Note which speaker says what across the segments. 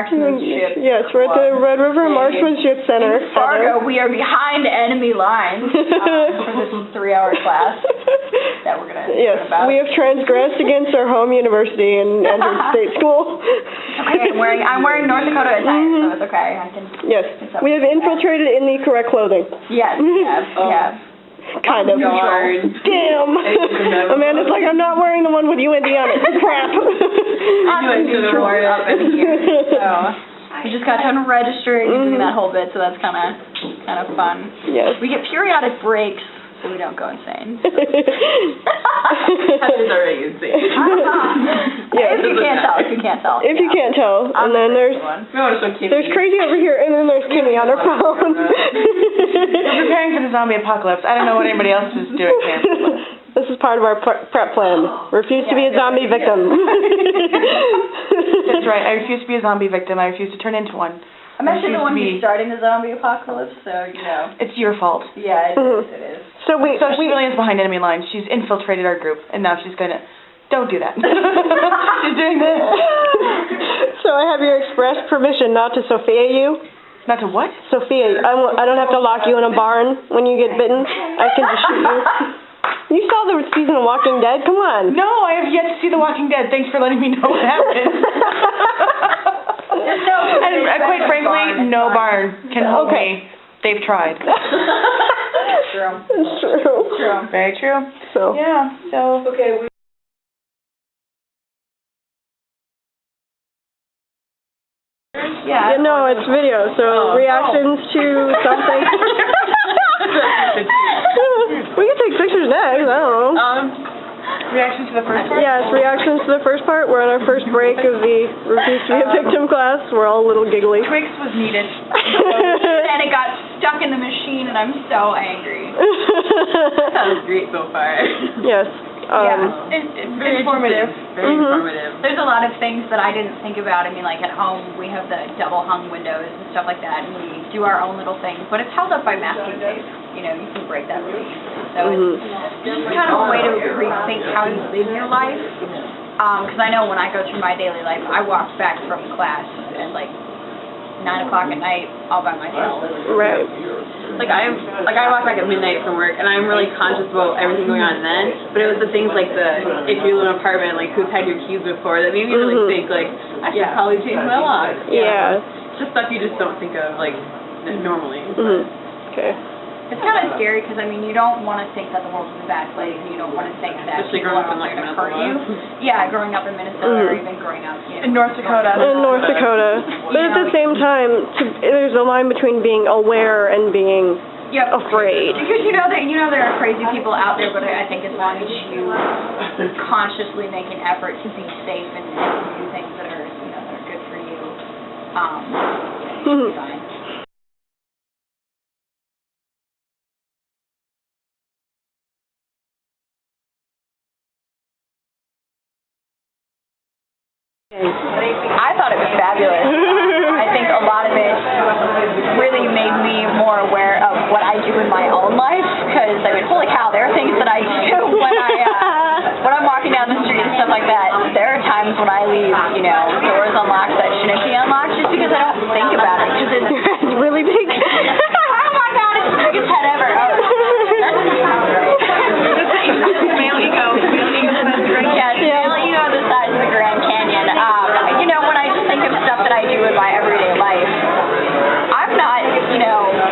Speaker 1: Marksmanship.
Speaker 2: Yes, we're at the Red River Marksmanship Center.
Speaker 1: In Fargo, we are behind enemy lines for this 3-hour class that we're going to
Speaker 2: Yes,
Speaker 1: about.
Speaker 2: we have transgressed against our home university and entered state school.
Speaker 1: Okay, I'm wearing North Dakota attire, so it's okay.
Speaker 2: Yes, we have infiltrated in the correct clothing.
Speaker 1: Yes, we have.
Speaker 2: Kind of. Damn! Amanda's like, I'm not wearing the one with UND on it. Crap!
Speaker 1: I'm up in here, so we just got done registering and doing that whole bit, so that's kind of fun.
Speaker 2: Yes.
Speaker 1: We get periodic breaks so we don't go insane.
Speaker 3: That is already insane.
Speaker 1: If you can't tell.
Speaker 2: If you can't tell. And then there's crazy over here, and then there's Kimmy on her phone.
Speaker 3: We're preparing for the zombie apocalypse. I don't know what anybody else is doing here.
Speaker 2: This is part of our prep plan. Refuse to be a zombie victim.
Speaker 3: That's right. I refuse to be a zombie victim. I refuse to turn into one.
Speaker 1: I'm actually the one who's starting the zombie apocalypse, so, you know.
Speaker 3: It's your fault.
Speaker 1: Yeah, it is.
Speaker 3: So Civilian's behind enemy lines. She's infiltrated our group, and now she's gonna... Don't do that. She's doing this.
Speaker 2: So I have your express permission not to Sophia you.
Speaker 3: Not to what?
Speaker 2: Sophia, I don't have to lock you in a barn when you get bitten. I can just shoot you. You saw the season of Walking Dead? Come on.
Speaker 3: No, I have yet to see The Walking Dead. Thanks for letting me know what happened. And quite frankly, no barn can hold me. They've tried.
Speaker 1: True.
Speaker 2: It's true.
Speaker 3: Very true.
Speaker 2: So.
Speaker 3: Yeah, so...
Speaker 1: Okay,
Speaker 2: Yeah, no, it's video, so reactions to something. We can take pictures next, I don't know.
Speaker 3: Reactions to the first part?
Speaker 2: Yeah, it's reactions to the first part. We're on our first break of the Refuse to be a Victim class. We're all a little giggly.
Speaker 3: Twix was needed.
Speaker 1: And it got stuck in the machine, and I'm so angry.
Speaker 3: That was great so far.
Speaker 2: Yes.
Speaker 1: It's very informative.
Speaker 3: Very informative.
Speaker 1: There's a lot of things that I didn't think about. I mean, like at home, we have the double hung windows and stuff like that, and we do our own little things, but it's held up by masking tape. You know, you can break that really easily. So it's just kind of a way to rethink how you live your life. Because I know when I go through my daily life, I walk back from class at like 9 o'clock at night all by myself.
Speaker 2: Right.
Speaker 3: Like I walk back at midnight from work, and I'm really conscious about everything going on then. But it was the things like if you live in an apartment, like who's had your keys before, that made me really think like I should probably change my lock.
Speaker 2: Yeah.
Speaker 3: It's just stuff you just don't think of like normally.
Speaker 2: Okay.
Speaker 1: It's kind of scary because, I mean, you don't want to think that the world is a bad place, and you don't want to think that people are out there to hurt you. Yeah, growing up in Minnesota or even growing up
Speaker 3: in North Dakota.
Speaker 2: In North Dakota. But at the same time, there's a line between being aware and being afraid.
Speaker 1: Because you know there are crazy people out there, but I think as long as you consciously make an effort to be safe and do things that are good for you, you'll be fine. I thought it was fabulous. I think a lot of it really made me more aware of what I do in my own life, because I mean, holy cow, there are things that I do when I'm walking down the street and stuff like that. There are times when I leave, doors unlocked that shouldn't be unlocked just because I don't think about it, because it's
Speaker 2: really big.
Speaker 1: Oh my god, it's the biggest head ever.
Speaker 3: Male ego.
Speaker 1: Yes, male ego the size of the Grand Canyon. When I just think of stuff that I do in my everyday life, I'm not,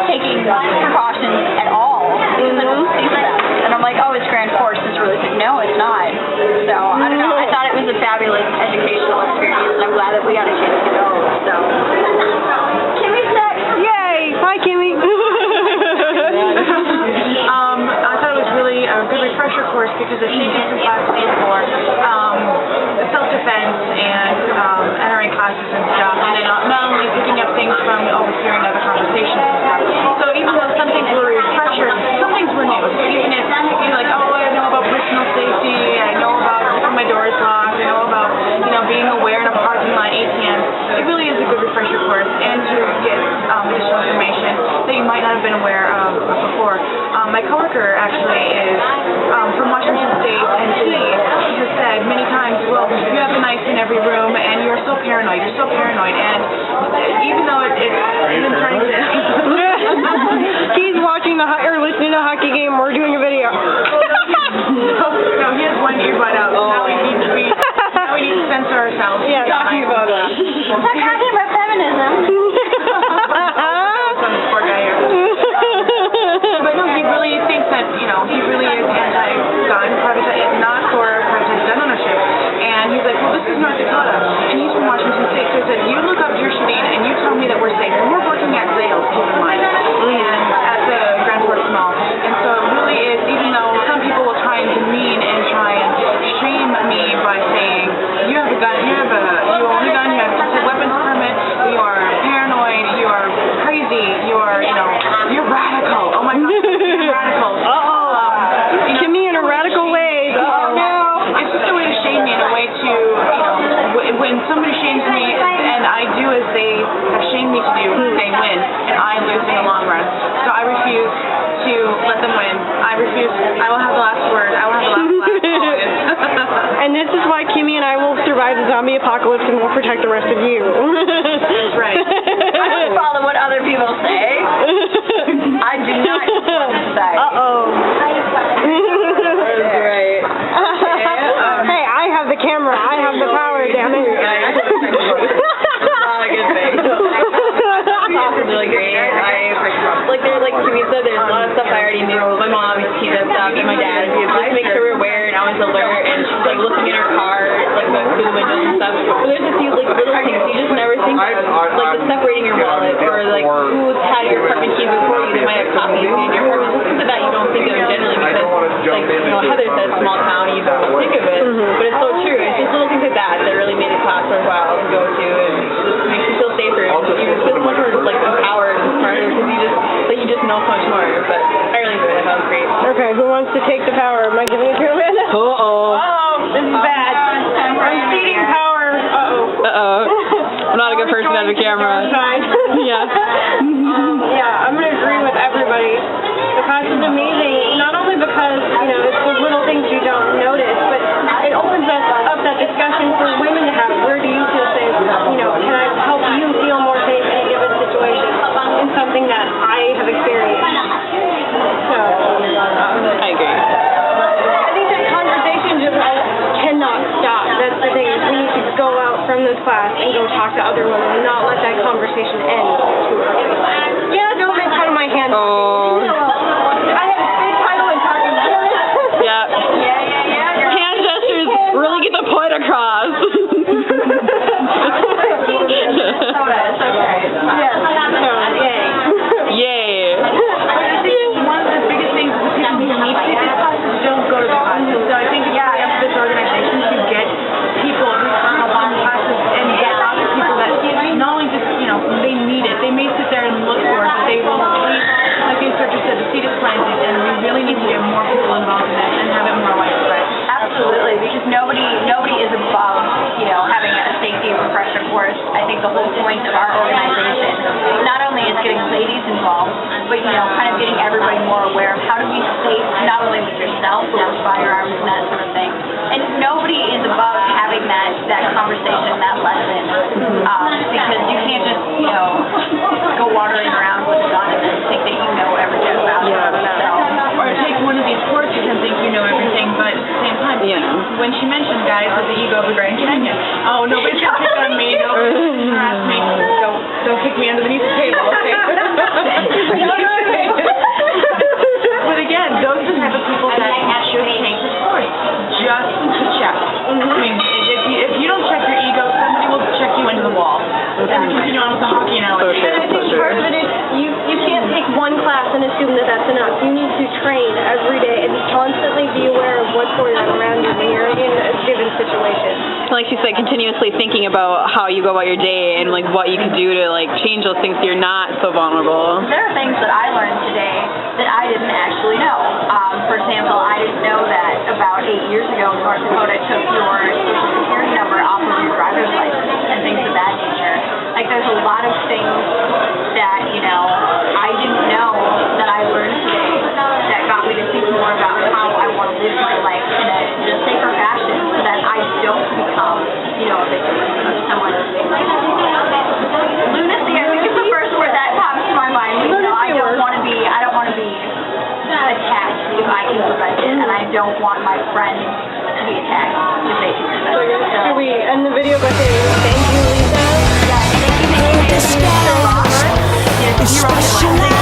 Speaker 1: taking precautions at all because I don't think about it. And I'm like, oh, it's Grand Forks, it's really big. No, it's not. So, I don't know. I thought it was a fabulous educational experience, and I'm glad that we got a chance to go. So, Kimmy's next.
Speaker 2: Yay! Hi, Kimmy.
Speaker 3: I thought it was really a good refresher course because the safety class stands for self-defense and entering classes and stuff, and then not only picking up things from overhearing other conversations and stuff. So even though some things were a refresher, some things were new. Even if you're like, oh, I know about personal safety, I know about keeping my doors locked, I know about being aware in a parking lot, ATMs. It really is a good refresher course, and to get additional information that you might not have been aware of before. My coworker actually is from Washington State, and she's a said many times, well, you have the knife in every room, and you're so paranoid. You're so paranoid, and even though it's been turning to...
Speaker 2: He's watching or listening to a hockey game. We're doing a video.
Speaker 3: No, he has one earbud out. So now we need to censor ourselves.
Speaker 2: Yeah, talking about it.
Speaker 1: We're talking about feminism.
Speaker 3: Poor guy here. But no, he really thinks that, he really is anti-gun, not for privatized gun ownership. And he's like, well, this is North Dakota, and he's from Washington State. So he said, you look up your shooting, and you tell me that we're safe. And we're working at sales, keep in mind, and at the Grand Forks Mall. And so it really is, even though some people will try and demean and try and shame me by saying, you have a gun, you own a gun, you have a weapons permit, you are paranoid, you are crazy, you're radical. Oh my God, you're radical.
Speaker 2: Kimmy in a radical way.
Speaker 3: It's just a way to shame me, and a way to, when somebody shames me and I do as they have shamed me to do, they win, and I lose in the long run. So I refuse to let them win. I will have the last word. I will have the last word.
Speaker 2: And this is why Kimmy and I will survive the zombie apocalypse and we'll protect the rest of you.
Speaker 3: That's right.
Speaker 1: I don't follow what other people say. I do not say.
Speaker 2: Uh-oh.
Speaker 1: That's great.
Speaker 2: Hey, I have the camera. I have the power, damn it.
Speaker 1: That's not a good thing. This is really great. Like Kimmy said, there's a lot of stuff I already knew. My mom used to keep that stuff, and my dad used to make sure we're aware, and I was alert, and she's like looking in her car, like going through the windows and stuff. But there's a few like little things you just never think of, like the separating your wallet, or like who's had your apartment key before you. They might have copies in your apartment. Just things like that you don't think of generally because, Heather said small town, you don't think of it, but it's so true. It's just little things like that that really made the class worthwhile to go to, and just makes you feel safer. You feel much more like empowered and smarter because you just know so much more. But I really enjoyed it. That was great.
Speaker 2: Okay, who wants to take the power? Am I giving it to him?
Speaker 1: Uh-oh.
Speaker 2: This is bad. I'm ceding power.
Speaker 1: Uh-oh. I'm not a good person to have a camera. Yeah.
Speaker 2: Yeah, I'm going to agree with everybody. The class is amazing, not only because, it's the little things you don't notice, but it opens up that discussion for women to have. Where do you feel safe? Can I help you feel more safe in a given situation? In something that I have experienced. So,
Speaker 1: I agree.
Speaker 2: I think that conversation just cannot stop. That's the thing. We need to go out from this class and go talk to other women and not let that conversation end too early. Yeah, don't make fun of my hand.
Speaker 1: Oh.
Speaker 2: I have a big title in talking.
Speaker 1: Yeah. Yeah. Hand gestures really get the point across.
Speaker 3: It's okay.
Speaker 2: Yes.
Speaker 1: Yay.
Speaker 3: One of the biggest things is the people who need to take these classes don't go to the classes. So I think it's really up to this organization to get people who come on classes and get other people that not only just, they need it. They may sit there and look for it, but they will see, like the instructor said, the seed is planted, and we really need to get more people involved in it and have it more widespread.
Speaker 1: Absolutely, because nobody is above, having a safety refresher course. I think the whole point of our organization not only is getting ladies involved, but kind of getting everybody more aware of how to be safe, not only with yourself, but with firearms and that sort of thing. And nobody is above having that conversation, that lesson, because you can't just, go wandering around with a gun and think that you know everything about it.
Speaker 3: Or take one of these courses and think you know everything, but at the same time, when she mentioned, guys, with the ego of the Grand Canyon, oh, nobody's going to pick on me, nobody's going to harass me, don't kick me underneath the table, okay? But again, those are the type of people that should take this course, just to check. I mean, if you don't check your ego, somebody will check you into the wall. And continue on with the hockey analogy.
Speaker 2: And I think part of it is you can't take one class and assume that that's enough. You need to train every day and constantly be aware of what's going on around you when you're in a given situation.
Speaker 1: Like she said, continuously thinking about how you go about your day and like what you can do to like change those things so you're not so vulnerable.
Speaker 4: There are things that I learned today that I didn't actually know. For example, I didn't know that about 8 years ago, North Dakota took your social security number off of your driver's license and things of that nature. Like, there's a lot of things that, I didn't know that I learned today that got me to think more about how I want to live my life in a safer fashion. So that's
Speaker 1: don't want my friends to be attacked if they see
Speaker 2: So I guess should we end the video by saying thank you, Lisa?
Speaker 1: Yeah, thank you so much.
Speaker 5: Especially